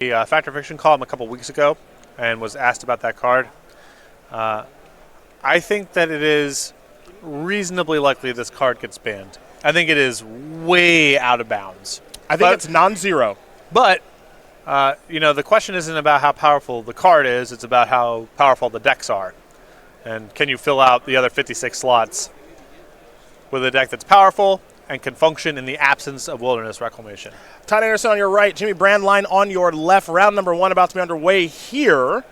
a Factor Fiction column a couple weeks ago and was asked about that card. I think that it is reasonably likely this card gets banned. I think it is way out of bounds. I think it's non-zero. But, the question isn't about how powerful the card is. It's about how powerful the decks are. And can you fill out the other 56 slots with a deck that's powerful and can function in the absence of Wilderness Reclamation? Todd Anderson on your right, Jimmy Brandein on your left. Round number 1 about to be underway here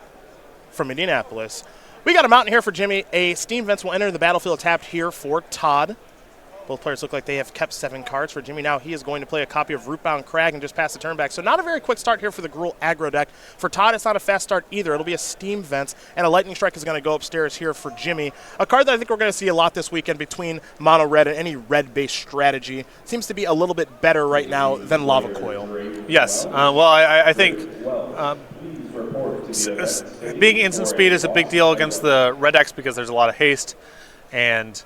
from Indianapolis. We got a mountain here for Jimmy. A Steam Vents will enter the battlefield tapped here for Todd. Both players look like they have kept 7 cards. For Jimmy now, he is going to play a copy of Rootbound Crag and just pass the turn back. So not a very quick start here for the Gruul aggro deck. For Todd, it's not a fast start either. It'll be a Steam Vents, and a Lightning Strike is going to go upstairs here for Jimmy. A card that I think we're going to see a lot this weekend between mono red and any red-based strategy. Seems to be a little bit better right now than Lava Coil. Yes. I think being instant speed is a big deal against the red decks because there's a lot of haste, and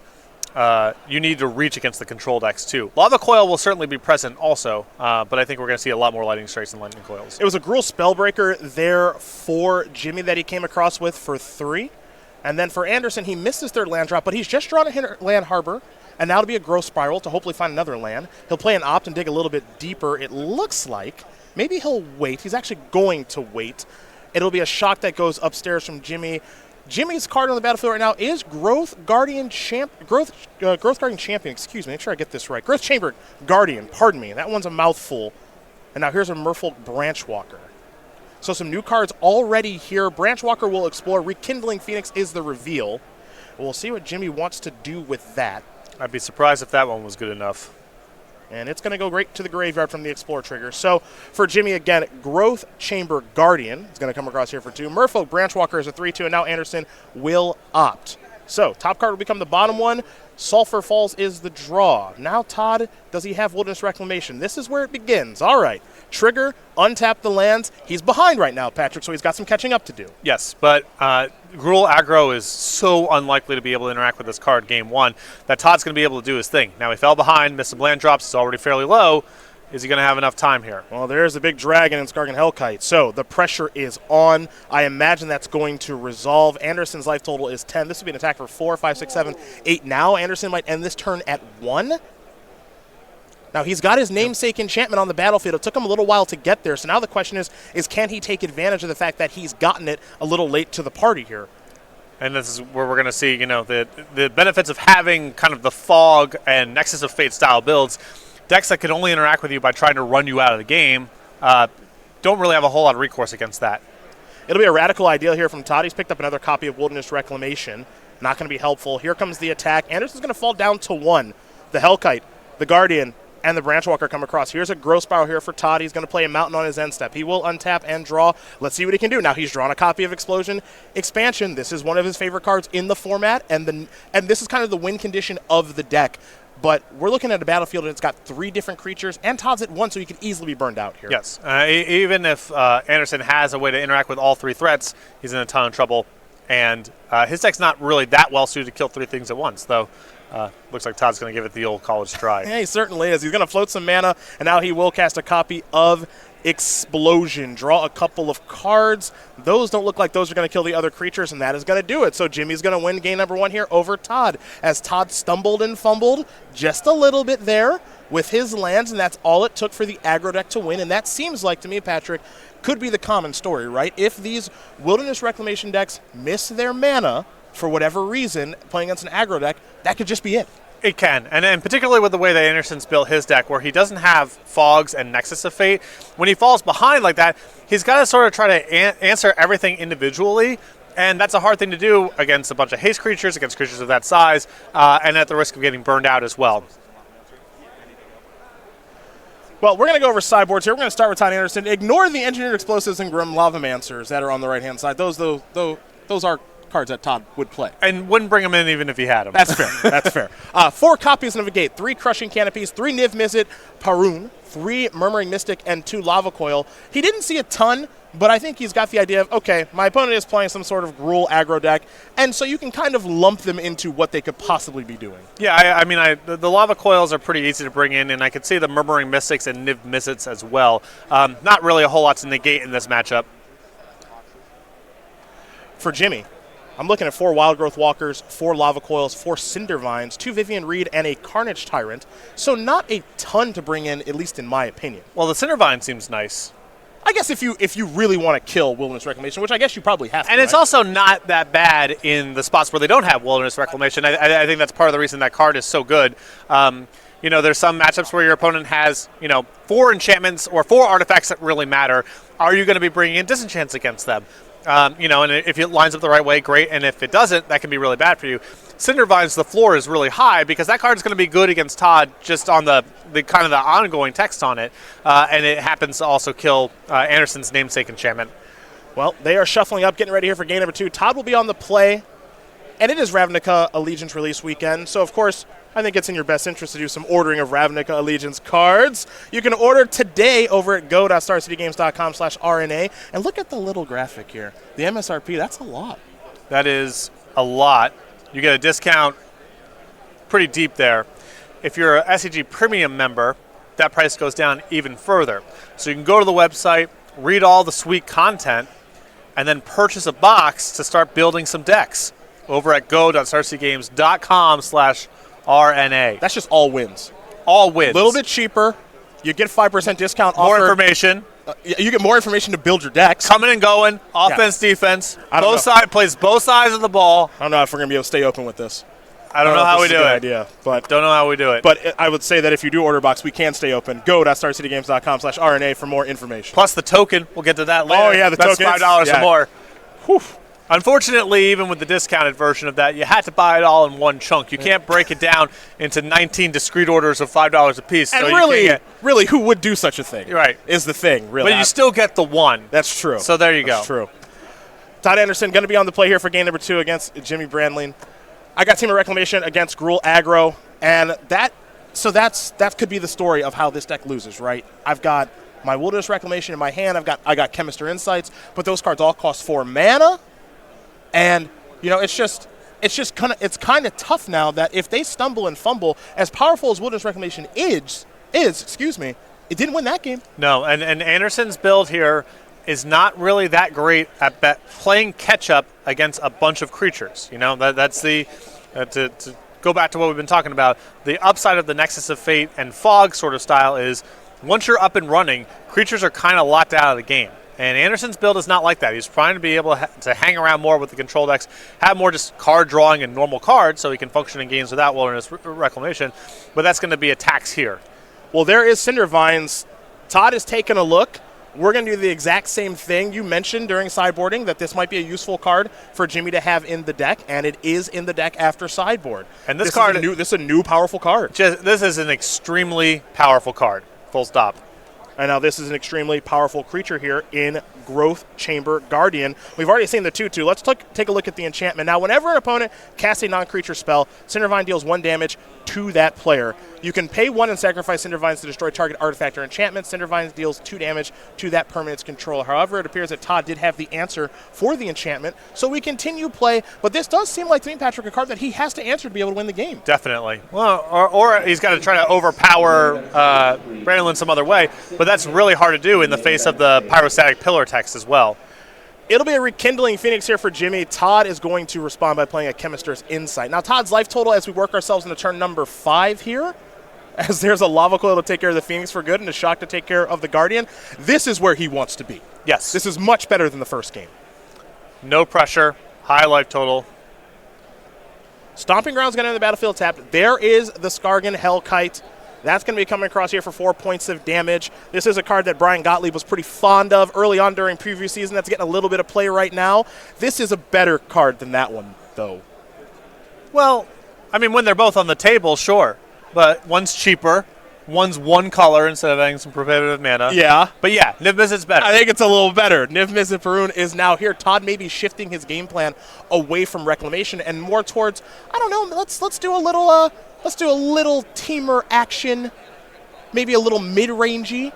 you need to reach against the control decks too. Lava Coil will certainly be present also, but I think we're going to see a lot more Lightning Strikes than Lightning Coils. It was a Gruul Spellbreaker there for Jimmy that he came across with for 3. And then for Anderson, he missed his 3rd land drop, but he's just drawn a Hinterland Harbor, and now to be a Growth Spiral to hopefully find another land. He'll play an Opt and dig a little bit deeper, it looks like. Maybe he'll wait. He's actually going to wait. It'll be a shock that goes upstairs from Jimmy. Jimmy's card on the battlefield right now is Growth Guardian Champion. Excuse me, make sure I get this right. Growth Chamber Guardian. Pardon me. That one's a mouthful. And now here's a Merfolk Branchwalker. So some new cards already here. Branchwalker will explore. Rekindling Phoenix is the reveal. We'll see what Jimmy wants to do with that. I'd be surprised if that one was good enough. And it's going to go right to the graveyard from the Explore trigger. So for Jimmy, again, Growth Chamber Guardian is going to come across here for 2. Merfolk Branchwalker is a 3-2, and now Anderson will opt. So top card will become the bottom one. Sulphur Falls is the draw. Now Todd, does he have Wilderness Reclamation? This is where it begins. All right. Trigger, untap the lands. He's behind right now, Patrick, so he's got some catching up to do. Yes, but Gruul aggro is so unlikely to be able to interact with this card game 1 that Todd's going to be able to do his thing. Now he fell behind, missed some land drops, it's already fairly low. Is he going to have enough time here? Well, there's a big dragon in Skargan Hellkite, so the pressure is on. I imagine that's going to resolve. Anderson's life total is 10. This would be an attack for 4, 5, 6, 7, 8 now. Anderson might end this turn at 1. Now, he's got his namesake enchantment on the battlefield. It took him a little while to get there, so now the question is can he take advantage of the fact that he's gotten it a little late to the party here? And this is where we're going to see, the benefits of having kind of the Fog and Nexus of Fate style builds. Decks that can only interact with you by trying to run you out of the game don't really have a whole lot of recourse against that. It'll be a radical idea here from Todd. He's picked up another copy of Wilderness Reclamation. Not going to be helpful. Here comes the attack. Anderson's going to fall down to 1. The Hellkite, the Guardian, and the Branchwalker come across. Here's a Growth Spiral here for Todd. He's going to play a Mountain on his end step. He will untap and draw. Let's see what he can do. Now he's drawn a copy of Explosion Expansion. This is one of his favorite cards in the format, and this is kind of the win condition of the deck. But we're looking at a battlefield, and it's got 3 different creatures, and Todd's at 1, so he could easily be burned out here. Yes. Even if Anderson has a way to interact with all 3 threats, he's in a ton of trouble. And his deck's not really that well suited to kill 3 things at once, though. Looks like Todd's going to give it the old college try. Yeah, he certainly is. He's going to float some mana, and now he will cast a copy of Explosion. Draw a couple of cards. Those don't look like those are going to kill the other creatures, and that is going to do it. So Jimmy's going to win game number 1 here over Todd, as Todd stumbled and fumbled just a little bit there with his lands, and that's all it took for the aggro deck to win. And that seems like, to me, Patrick, could be the common story, right? If these Wilderness Reclamation decks miss their mana for whatever reason playing against an aggro deck, that could just be it. It can, and particularly with the way that Anderson's built his deck, where he doesn't have Fogs and Nexus of Fate, when he falls behind like that, he's got to sort of try to answer everything individually, and that's a hard thing to do against a bunch of haste creatures, against creatures of that size, and at the risk of getting burned out as well. Well, we're going to go over sideboards here. We're going to start with Todd Anderson. Ignore the Engineered Explosives and Grim Lavamancers that are on the right-hand side. Those are cards that Todd would play. And wouldn't bring them in even if he had them. That's fair. That's fair. 4 copies of Negate, 3 Crushing Canopies, 3 Niv Mizzet, Parun, 3 Murmuring Mystic, and 2 Lava Coil. He didn't see a ton But I think he's got the idea of, okay, my opponent is playing some sort of Gruul aggro deck, and so you can kind of lump them into what they could possibly be doing. Yeah, I mean, the Lava Coils are pretty easy to bring in, and I could see the Murmuring Mystics and Niv Mizzets as well. Not really a whole lot to negate in this matchup. For Jimmy, I'm looking at 4 Wild Growth Walkers, 4 Lava Coils, 4 Cinder Vines, 2 Vivian Reed, and a Carnage Tyrant. So not a ton to bring in, at least in my opinion. Well, the Cinder Vine seems nice. I guess if you really want to kill Wilderness Reclamation, which I guess you probably have to. And it's also not that bad in the spots where they don't have Wilderness Reclamation. I think that's part of the reason that card is so good. You know, there's some matchups where your opponent has, 4 enchantments or 4 artifacts that really matter. Are you going to be bringing in disenchants against them? And if it lines up the right way, great. And if it doesn't, that can be really bad for you. Cinder Vines, the floor is really high because that card is going to be good against Todd just on the kind of the ongoing text on it. And it happens to also kill Anderson's namesake enchantment. Well, they are shuffling up, getting ready here for game number 2. Todd will be on the play, and it is Ravnica Allegiance release weekend. So, of course, I think it's in your best interest to do some ordering of Ravnica Allegiance cards. You can order today over at go.starcitygames.com/RNA. And look at the little graphic here. The MSRP, that's a lot. That is a lot. You get a discount pretty deep there. If you're a SCG Premium member, that price goes down even further. So you can go to the website, read all the sweet content, and then purchase a box to start building some decks over at go.starcitygames.com/RNA. That's just all wins. All wins. A little bit cheaper. You get 5% discount more offer. Information. You get more information to build your decks. Coming and going. Offense, defense. Plays both sides of the ball. I don't know if we're going to be able to stay open with this. I don't know how we do it. Idea, but don't know how we do it. But I would say that if you do order a box, we can stay open. Go.starcitygames.com/RNA for more information. Plus the token. We'll get to that later. Oh, yeah, the token. That's $5 or more. Whew. Unfortunately, even with the discounted version of that, you had to buy it all in one chunk. You can't break it down into 19 discrete orders of $5 a piece. And so really, who would do such a thing? Right. Is the thing, really. But you still get the one. That's true. So there you go. That's true. Todd Anderson going to be on the play here for game number 2 against Jimmy Brandein. I got Team of Reclamation against Gruul aggro, and that could be the story of how this deck loses, right? I've got my Wilderness Reclamation in my hand. I got Chemister Insights, but those cards all cost 4 mana. And it's kind of tough now that if they stumble and fumble, as powerful as Wilderness Reclamation is, it didn't win that game. No, and Anderson's build here is not really that great at playing catch up against a bunch of creatures. That's the to go back to what we've been talking about. The upside of the Nexus of Fate and Fog sort of style is once you're up and running, creatures are kind of locked out of the game. And Anderson's build is not like that. He's trying to be able to hang around more with the control decks, have more just card drawing and normal cards so he can function in games without Wilderness Reclamation. But that's going to be a tax here. Well, there is Cinder Vines. Todd has taken a look. We're going to do the exact same thing. You mentioned during sideboarding that this might be a useful card for Jimmy to have in the deck, and it is in the deck after sideboard. And this card is a new powerful card. This is an extremely powerful card. Full stop. And now this is an extremely powerful creature here in Growth Chamber Guardian. We've already seen the 2/2. Let's take a look at the enchantment. Now, whenever an opponent casts a non-creature spell, Cindervine deals 1 damage to that player. You can pay 1 and sacrifice Cindervines to destroy target artifact or enchantment. Cindervines deals 2 damage to that permanent's controller. However, it appears that Todd did have the answer for the enchantment, so we continue play. But this does seem like to me, Patrick, a card that he has to answer to be able to win the game. Definitely. Well, or he's got to try to overpower Brandein some other way, but that's really hard to do in the face of the Pyrostatic Pillar text as well. It'll be a Rekindling Phoenix here for Jimmy. Todd is going to respond by playing a Chemister's Insight. Now, Todd's life total as we work ourselves into turn number 5 here, as there's a Lava Coil to take care of the Phoenix for good and a Shock to take care of the Guardian. This is where he wants to be. Yes. This is much better than the first game. No pressure, high life total. Stomping Ground's going to enter the battlefield tapped. There is the Skargan Hellkite. That's going to be coming across here for 4 points of damage. This is a card that Brian Gottlieb was pretty fond of early on during preview season. That's getting a little bit of play right now. This is a better card than that one, though. Well, I mean, when they're both on the table, sure. But one's cheaper. One's 1 color instead of having some prohibitive mana. Yeah. But yeah, Niv Mizzet's better. I think it's a little better. Niv Mizzet Perun is now here. Todd may be shifting his game plan away from Reclamation and more towards, I don't know, let's do a little teamer action, maybe a little mid-rangey.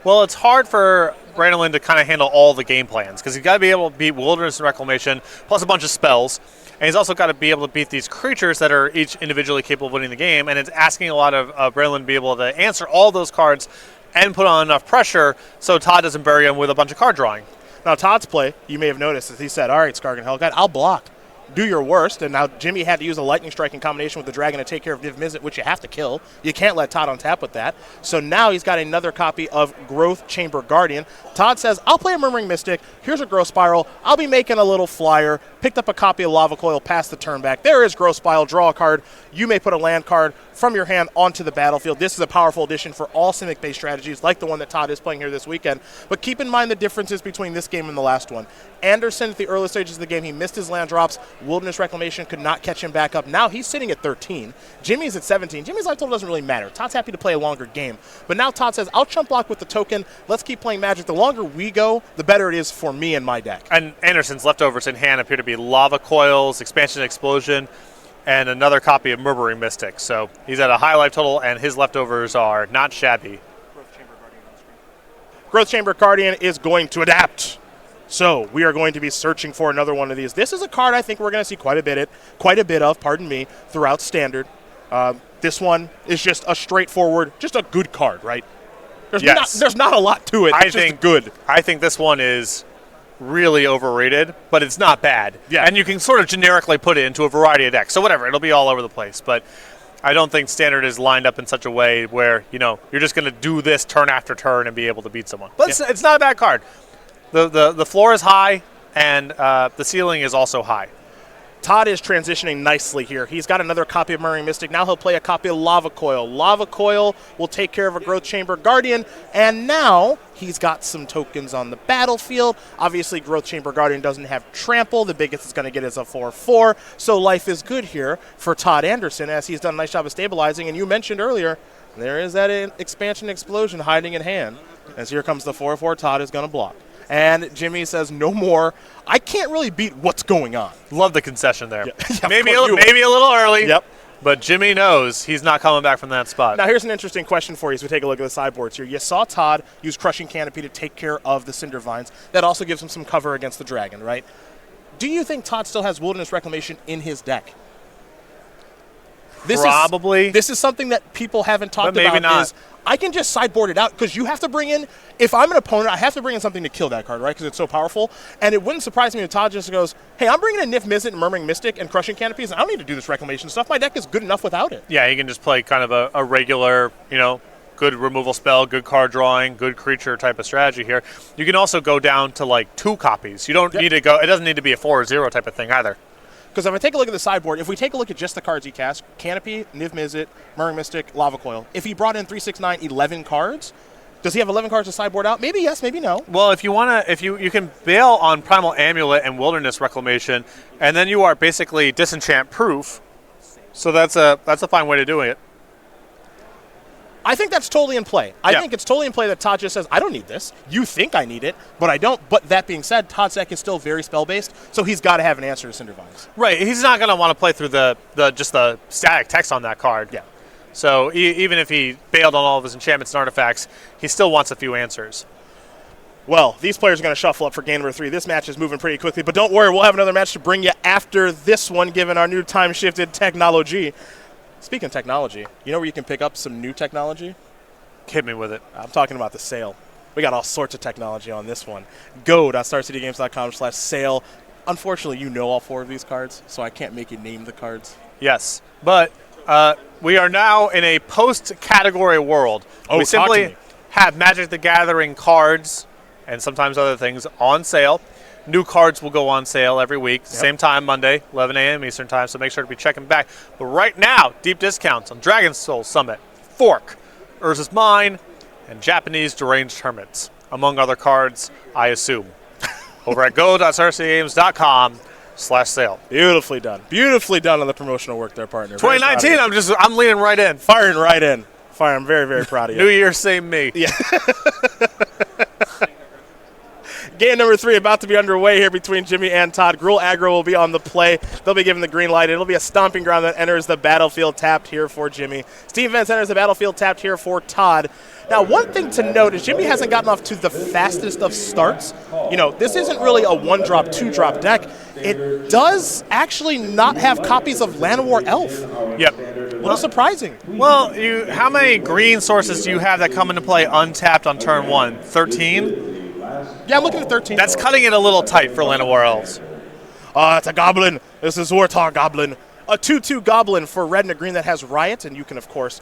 Well, it's hard for Brandein to kind of handle all the game plans, because he's got to be able to beat Wilderness and Reclamation, plus a bunch of spells. And he's also got to be able to beat these creatures that are each individually capable of winning the game. And it's asking a lot of Brandein to be able to answer all those cards and put on enough pressure so Todd doesn't bury him with a bunch of card drawing. Now, Todd's play, you may have noticed, is he said, all right, Skargan Hellcat, I'll block. Do your worst. And now Jimmy had to use a lightning strike in combination with the dragon to take care of Niv Mizzet, which you have to kill. You can't let Todd untap with that. So now he's got another copy of Growth Chamber Guardian. Todd says, I'll play a Murmuring Mystic. Here's a Growth Spiral. I'll be making a little flyer. Picked up a copy of Lava Coil, passed the turn back. There is Growth Spiral. Draw a card. You may put a land card from your hand onto the battlefield. This is a powerful addition for all Simic-based strategies, like the one that Todd is playing here this weekend. But keep in mind the differences between this game and the last one. Anderson, at the early stages of the game, he missed his land drops. Wilderness Reclamation could not catch him back up. Now he's sitting at 13. Jimmy's at 17. Jimmy's life total doesn't really matter. Todd's happy to play a longer game. But now Todd says, I'll chump block with the token. Let's keep playing Magic. The longer we go, the better it is for me and my deck. And Anderson's leftovers in hand appear to be Lava Coils, Expansion Explosion, and another copy of Murmuring Mystic. So he's at a high life total, and his leftovers are not shabby. Growth Chamber Guardian is going to adapt. So we are going to be searching for another one of these. This is a card I think we're going to see quite a bit of, throughout Standard. This one is just a straightforward, just a good card, right? There's not a lot to it. It's just good. I think this one is really overrated, but it's not bad. Yeah. And you can sort of generically put it into a variety of decks. So whatever, it'll be all over the place. But I don't think Standard is lined up in such a way where, you're just going to do this turn after turn and be able to beat someone. But it's not a bad card. The floor is high, and the ceiling is also high. Todd is transitioning nicely here. He's got another copy of Murmuring Mystic. Now he'll play a copy of Lava Coil. Lava Coil will take care of a Growth Chamber Guardian, and now he's got some tokens on the battlefield. Obviously, Growth Chamber Guardian doesn't have Trample. The biggest it's going to get is a 4/4, so life is good here for Todd Anderson, as he's done a nice job of stabilizing. And you mentioned earlier, there is that Expansion Explosion hiding in hand. As here comes the 4/4, Todd is going to block. And Jimmy says, no more. I can't really beat what's going on. Love the concession there. Yeah, maybe a little early. Yep. But Jimmy knows he's not coming back from that spot. Now, here's an interesting question for you as we take a look at the sideboards here. You saw Todd use Crushing Canopy to take care of the Cinder Vines. That also gives him some cover against the Dragon, right? Do you think Todd still has Wilderness Reclamation in his deck? Probably. This is something that people haven't talked But maybe about. not. Is I can just sideboard it out, because you have to bring in, if I'm an opponent, I have to bring in something to kill that card, right? Because it's so powerful. And it wouldn't surprise me if Todd just goes, hey, I'm bringing in Niv Mizzet and Murmuring Mystic and Crushing Canopies, and I don't need to do this Reclamation stuff. My deck is good enough without it. Yeah, he can just play kind of a regular, good removal spell, good card drawing, good creature type of strategy here. You can also go down to like 2 copies. You don't need to go, it doesn't need to be a 4-0 type of thing either. Because if I take a look at the sideboard, if we take a look at just the cards he cast, Canopy, Niv Mizzet, Murmuring Mystic, Lava Coil, if he brought in 3, 6, 9, 11 cards, does he have 11 cards to sideboard out? Maybe yes, maybe no. Well, if you want to, you can bail on Primal Amulet and Wilderness Reclamation, and then you are basically disenchant proof. So that's a fine way to do it. I think that's totally in play. I think it's totally in play that Todd just says, I don't need this. You think I need it, but I don't. But that being said, Todd's deck is still very spell-based, so he's got to have an answer to Cinder Vines. Right. He's not going to want to play through the static text on that card. Yeah. So even if he bailed on all of his enchantments and artifacts, he still wants a few answers. Well, these players are going to shuffle up for game number 3. This match is moving pretty quickly, but don't worry, we'll have another match to bring you after this one, given our new time-shifted technology. Speaking of technology, you know where you can pick up some new technology? Hit me with it. I'm talking about the sale. We got all sorts of technology on this one. Go.starcitygames.com/sale. Unfortunately, you know all 4 of these cards, so I can't make you name the cards. Yes, but we are now in a post-category world. We simply have Magic the Gathering cards and sometimes other things on sale. New cards will go on sale every week, same time, Monday, 11 a.m. Eastern Time, so make sure to be checking back. But right now, deep discounts on Dragon Soul Summit, Fork, Urza's Mine, and Japanese Deranged Hermits, among other cards, I assume. Over at go.starcitygames.com/sale. Beautifully done. Beautifully done on the promotional work there, partner. 2019, I'm leaning right in. Firing right in. I'm very, very proud of you. New Year, same me. Yeah. Game number 3 about to be underway here between Jimmy and Todd. Gruul Aggro will be on the play. They'll be given the green light. It'll be a stomping ground that enters the battlefield tapped here for Jimmy. Steve Vance enters the battlefield tapped here for Todd. Now, one thing to note is Jimmy hasn't gotten off to the fastest of starts. You know, this isn't really a one-drop, two-drop deck. It does actually not have copies of Llanowar Elf. Yep. A little surprising. Well, how many green sources do you have that come into play untapped on turn 1? 13? Yeah, I'm looking at 13. That's cutting it a little tight for Llanowar Elves. It's a goblin. This is Wartar Goblin. A 2/2 goblin for red and a green that has Riot, and you can, of course,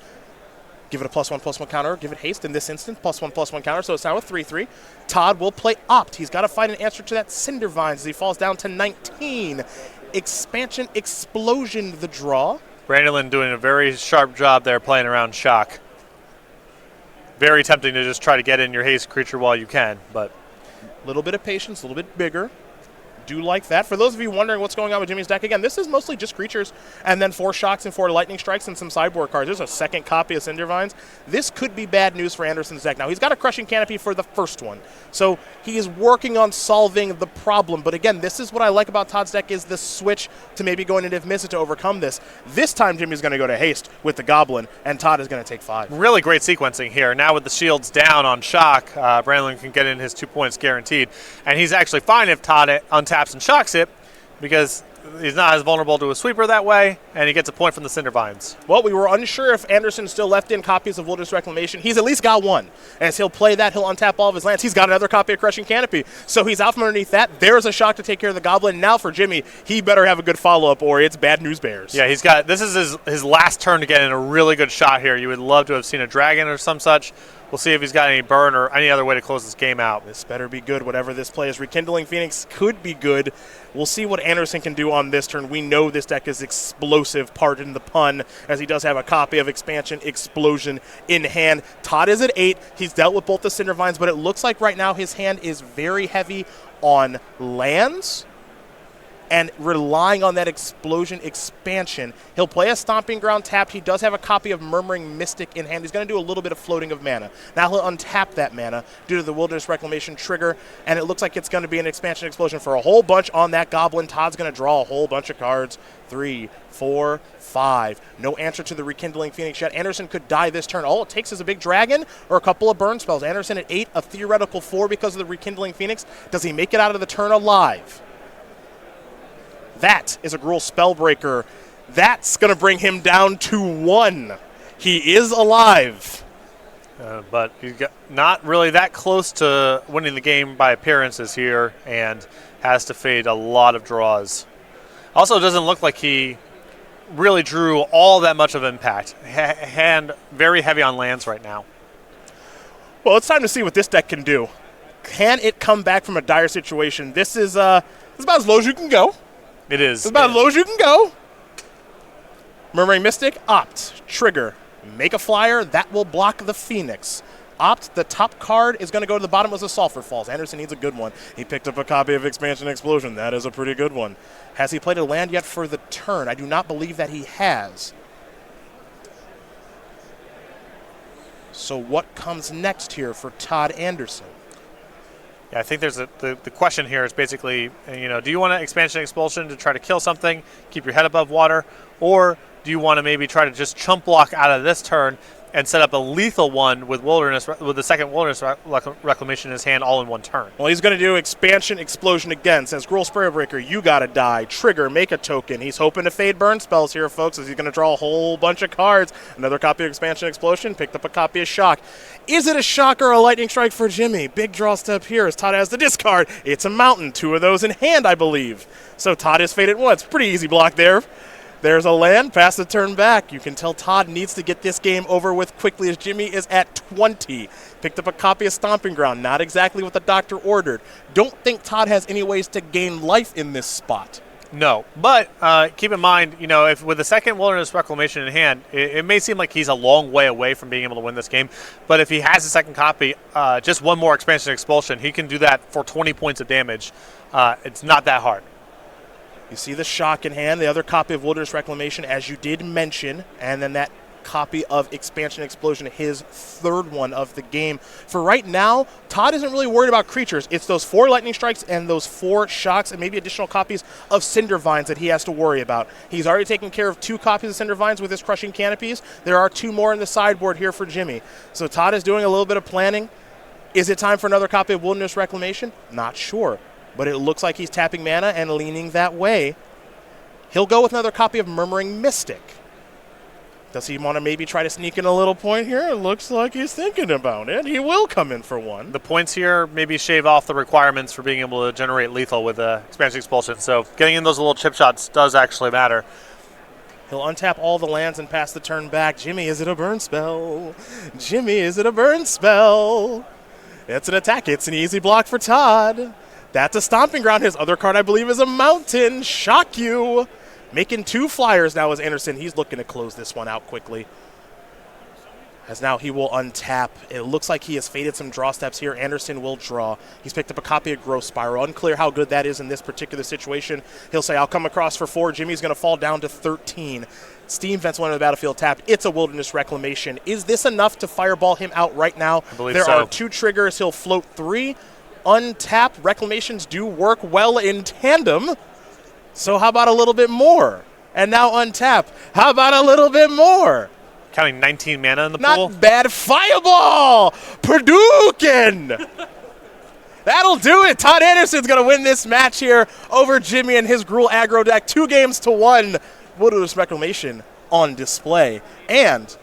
give it a +1/+1 counter, give it haste in this instant, +1/+1 counter, so it's now a 3/3. Todd will play Opt. He's got to find an answer to that Cinder Vines as he falls down to 19. Expansion Explosion, the draw. Brandein doing a very sharp job there playing around Shock. Very tempting to just try to get in your haste creature while you can, but a little bit of patience, a little bit bigger. Do like that. For those of you wondering what's going on with Jimmy's deck, again, this is mostly just creatures and then 4 shocks and 4 lightning strikes and some sideboard cards. There's a second copy of Cinder Vines. This could be bad news for Anderson's deck. Now, he's got a Crushing Canopy for the first one, so he is working on solving the problem. But again, this is what I like about Todd's deck is the switch to maybe going into Mizzet to overcome this. This time, Jimmy's going to go to haste with the Goblin, and Todd is going to take 5. Really great sequencing here. Now with the shields down on Shock, Brandein can get in his 2 points guaranteed. And he's actually fine if Todd untaps and shocks it, because he's not as vulnerable to a sweeper that way, and he gets a point from the Cinder Vines. Well, we were unsure if Anderson still left in copies of Wilderness Reclamation. He's at least got one. As he'll play that, he'll untap all of his lands. He's got another copy of Crushing Canopy. So he's out from underneath that. There's a shock to take care of the Goblin. Now for Jimmy, he better have a good follow-up or it's bad news bears. Yeah, this is his last turn to get in a really good shot here. You would love to have seen a dragon or some such. We'll see if he's got any burn or any other way to close this game out. This better be good, whatever this play is. Rekindling Phoenix could be good. We'll see what Anderson can do on this turn. We know this deck is explosive, pardon the pun, as he does have a copy of Expansion Explosion in hand. Todd is at 8. He's dealt with both the Cinder Vines, but it looks like right now his hand is very heavy on lands and relying on that explosion expansion. He'll play a Stomping Ground tapped. He does have a copy of Murmuring Mystic in hand. He's going to do a little bit of floating of mana. Now he'll untap that mana due to the Wilderness Reclamation trigger, and it looks like it's going to be an Expansion Explosion for a whole bunch on that Goblin. Todd's going to draw a whole bunch of cards. 3, 4, 5. No answer to the Rekindling Phoenix yet. Anderson could die this turn. All it takes is a big dragon or a couple of burn spells. Anderson at 8, a theoretical 4 because of the Rekindling Phoenix. Does he make it out of the turn alive? That is a Gruul Spellbreaker. That's going to bring him down to 1. He is alive. But he's not really that close to winning the game by appearances here and has to fade a lot of draws. Also, it doesn't look like he really drew all that much of impact. Hand very heavy on lands right now. Well, it's time to see what this deck can do. Can it come back from a dire situation? This is about as low as you can go. It is. It's about as low as you can go. Murmuring Mystic, Opt, trigger, make a flyer, that will block the Phoenix. Opt, the top card is going to go to the bottom as the Sulphur Falls. Anderson needs a good one. He picked up a copy of Expansion Explosion. That is a pretty good one. Has he played a land yet for the turn? I do not believe that he has. So what comes next here for Todd Anderson? Yeah, I think there's the question here is basically, do you want an Expansion Expulsion to try to kill something, keep your head above water, or do you want to maybe try to just chump block out of this turn and set up a lethal one with the second Wilderness Reclamation in his hand all in one turn? Well, he's going to do Expansion Explosion again. Says Gruul Spellbreaker, you got to die. Trigger, make a token. He's hoping to fade burn spells here, folks, as he's going to draw a whole bunch of cards. Another copy of Expansion Explosion, picked up a copy of Shock. Is it a Shock or a Lightning Strike for Jimmy? Big draw step here as Todd has the discard. It's a Mountain, 2 of those in hand, I believe. So Todd is faded once. Pretty easy block there. There's a land, pass the turn back. You can tell Todd needs to get this game over with quickly as Jimmy is at 20. Picked up a copy of Stomping Ground, not exactly what the doctor ordered. Don't think Todd has any ways to gain life in this spot. No, but keep in mind, if with the second Wilderness Reclamation in hand, it may seem like he's a long way away from being able to win this game. But if he has a second copy, just one more Expansion Expulsion, he can do that for 20 points of damage. It's not that hard. You see the Shock in hand, the other copy of Wilderness Reclamation, as you did mention, and then that copy of Expansion Explosion, his third one of the game. For right now, Todd isn't really worried about creatures. It's those 4 Lightning Strikes and those 4 Shocks and maybe additional copies of Cinder Vines that he has to worry about. He's already taken care of 2 copies of Cinder Vines with his Crushing Canopies. There are 2 more in the sideboard here for Jimmy. So Todd is doing a little bit of planning. Is it time for another copy of Wilderness Reclamation? Not sure. But it looks like he's tapping mana and leaning that way. He'll go with another copy of Murmuring Mystic. Does he want to maybe try to sneak in a little point here? It looks like he's thinking about it. He will come in for 1. The points here maybe shave off the requirements for being able to generate lethal with Expansion Expulsion. So getting in those little chip shots does actually matter. He'll untap all the lands and pass the turn back. Jimmy, is it a burn spell? Jimmy, is it a burn spell? It's an attack. It's an easy block for Todd. That's a Stomping Ground. His other card, I believe, is a Mountain. Shock you. Making 2 flyers now as Anderson. He's looking to close this one out quickly. As now he will untap. It looks like he has faded some draw steps here. Anderson will draw. He's picked up a copy of Growth Spiral. Unclear how good that is in this particular situation. He'll say, I'll come across for 4. Jimmy's going to fall down to 13. Steam Vents one on the battlefield tapped. It's a Wilderness Reclamation. Is this enough to fireball him out right now? I believe there so. are 2 triggers. He'll float 3. Untap. Reclamations do work well in tandem. So how about a little bit more? And now untap. How about a little bit more? Counting 19 mana in the pool. Not bad. Fireball! Purdue-kin! That'll do it. Todd Anderson's going to win this match here over Jimmy and his Gruul aggro deck. 2 games to 1. Wilderness Reclamation on display. And